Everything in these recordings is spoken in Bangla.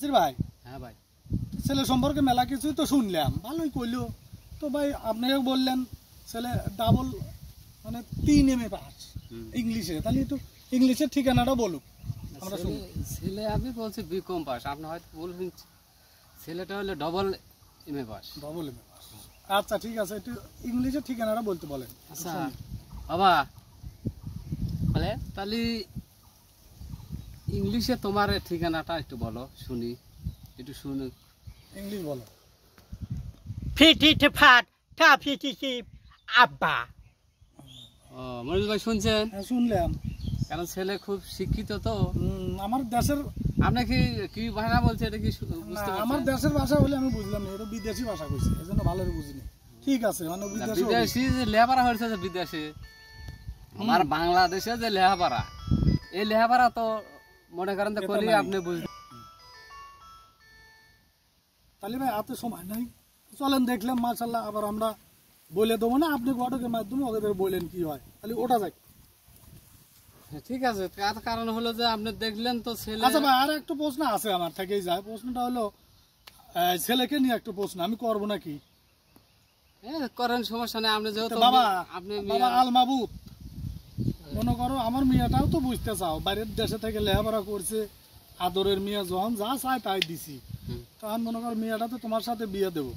নাসির ভাই। হ্যাঁ ভাই, ছেলে সম্পর্কে মেলা কিছুই তো শুনলাম, ভালোই কইলো। তো ভাই আপনিও বললেন ছেলে ডাবল মানে 3 MA পাস ইংলিশে, তাহলে একটু ইংলিশের ঠিকানাটা বলুক আমরা শুনি। ছেলে আমি বলছি বিকম পাস, আপনি হয়তো বলবেন ছেলেটা হলো double MA pass. Double MA pass, আচ্ছা ঠিক আছে, একটু ইংলিশের ঠিকানাটা বলতে বলেন। আচ্ছা বাবা, তাহলে ইংলিশে তোমার ঠিকানাটা একটু বলো শুনি, একটু শুনি। ইংলিশ বলো। ফিটি ফাট টা ফিটি আব্বা। ও মনির ভাই শুনছেন? হ্যাঁ শুনলাম। কারণ ছেলে খুব শিক্ষিত তো। আমার দেশের, আপনি কি কি ভাষা বলছে এটা কি বুঝতে পারছেন? আমার দেশের ভাষা বলে আমি বুঝলাম না, এটা বিদেশি ভাষা কইছি, এজন্য ভালো করে বুঝিনি। ঠিক আছে, মানে বিদেশি যে লেখাপড়া হয়েছে যে বিদেশে, আমার বাংলাদেশে যে লেখাপড়া, এই লেখাপড়া তো মনে করেন তো করলে আপনি বুঝবেন। তাহলে ভাই হাতে সময় নাই, চলেন দেখলাম মাশাআল্লাহ, আবার আমরা বলে দেবো না, আপনি ঘটকের মাধ্যমে ওদের বলেন কি হয়, তাহলে ওটা যাক। ঠিক আছে, তার কারণ হলো যে আপনি দেখলেন তো ছেলে। আচ্ছা ভাই, আর একটু প্রশ্ন আছে আমার, থেকেই যায়। প্রশ্নটা হলো ছেলেকে নিয়ে একটু প্রশ্ন আমি করবো নাকি? করেন, সমস্যা নেই। আপনি যেহেতু বাবা, আপনি বাবা আল মাবুদ, মনে করো আমার মেয়েটাও তো বুঝতে চাও, বাইরের দেশে থেকে লেখাপড়া করছে, আদরের মেয়ে যখন যা চায় তাই দিছি, তখন মনে করো মেয়েটা তো তোমার সাথে বিয়ে দেবো,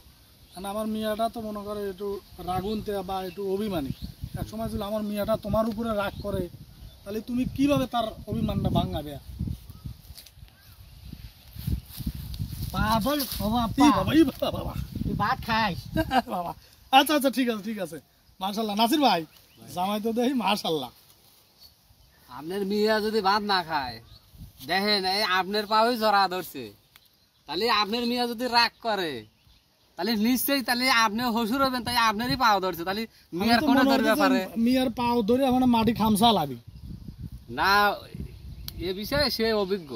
কারণ আমার মেয়েটা তো মনে করো একটু রাগুনতে বা একটু অভিমানী। এক সময় যদি আমার মেয়েটা তোমার উপরে রাগ করে, তাহলে তুমি কিভাবে তার অভিমানটা ভাঙাবে? পাগল বাবা তুই ভাত খাইস বাবা। আচ্ছা আচ্ছা ঠিক আছে ঠিক আছে, মাশাআল্লাহ। নাসির ভাই জামাই তো দেখি মাশাআল্লাহ। আপনার মেয়ে যদি ভাত না খায়, দেখেন এই আপনার পাওই জড়া ধরছে, তাহলে আপনার মেয়ে যদি রাগ করে, তাহলে নিশ্চয়ই তাহলে আপনি হসুর হবেন, তাই আপনারই পাও ধরছে, তাহলে মেয়ের কোনো ধরবে পারে? মেয়ের পাও ধরে আমার মাটি খামসা লাগি না, এ বিষয়ে সে অভিজ্ঞ।